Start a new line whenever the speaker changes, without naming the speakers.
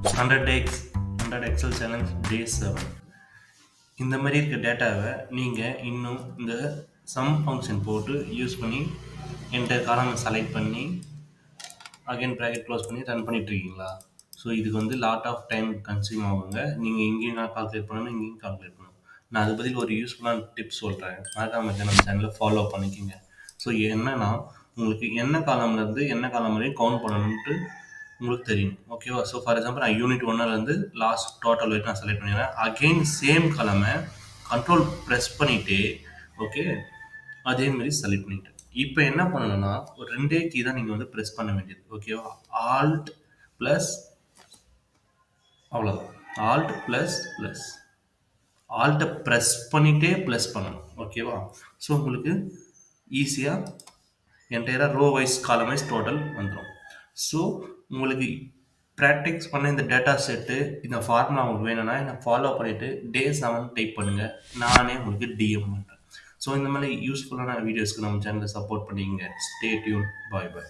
100 days 100 XL challenge டே 7. இந்த மாதிரி இருக்க டேட்டாவை நீங்கள் இன்னும் இந்த சம் ஃபங்க்ஷன் போட்டு யூஸ் பண்ணி என்டர் காலமை செலக்ட் பண்ணி அகைன் ப்ராக்கெட் க்ளோஸ் பண்ணி ரன் பண்ணிட்டு இருக்கீங்களா? ஸோ இதுக்கு வந்து லாட் ஆஃப் டைம் கன்சியூம் ஆகுங்க. நீங்கள் இங்கேயும் நான் கால்குலேட் பண்ணணும், இங்கேயும் கால்குலேட் பண்ணணும். நான் அது பதில் ஒரு யூஸ்ஃபுல்லான டிப்ஸ் சொல்கிறேன், மறக்காம நம்ம சேனலில் ஃபாலோ பண்ணிக்கோங்க. ஸோ என்னன்னா, உங்களுக்கு என்ன காலம்லேருந்து என்ன காலம் வரையும் கவுண்ட் பண்ணணுன்ட்டு உங்களுக்கு தெரியும், ஓகேவா? ஸோ ஃபார் எக்ஸாம்பிள் நான் யூனிட் 1லேருந்து லாஸ்ட் டோட்டல் வரைக்கும் நான் செலக்ட் பண்ணிடுறேன். அகெயின் சேம் காலமை கண்ட்ரோல் ப்ரெஸ் பண்ணிவிட்டு, ஓகே, அதேமாரி செலக்ட் பண்ணிவிட்டு இப்போ என்ன பண்ணணும்னா ஒரு ரெண்டே கீ தான் நீங்கள் வந்து ப்ரெஸ் பண்ண வேண்டியது, ஓகேவா? ஆல்ட் ப்ளஸ், அவ்வளோதான். ஆல்ட் ப்ளஸ் ப்ளஸ் ஆல்ட்டை ப்ரெஸ் பண்ணிகிட்டே ப்ளஸ் பண்ணணும், ஓகேவா? ஸோ உங்களுக்கு ஈஸியாக என்டையராக row wise column wise total வந்துடும். ஸோ உங்களுக்கு ப்ராக்டிக்ஸ் பண்ண இந்த டேட்டா செட்டு, இந்த ஃபார்முலா உங்களுக்கு வேணும்னா என்னை ஃபாலோ பண்ணிவிட்டு டே 7 டைப் பண்ணுங்கள், நானே உங்களுக்கு டிஎம் பண்ணுறேன். ஸோ இந்த மாதிரி யூஸ்ஃபுல்லான வீடியோஸ்க்கு நம்ம சேனலை சப்போர்ட் பண்ணிக்கங்க. Stay tune. பாய் பாய்.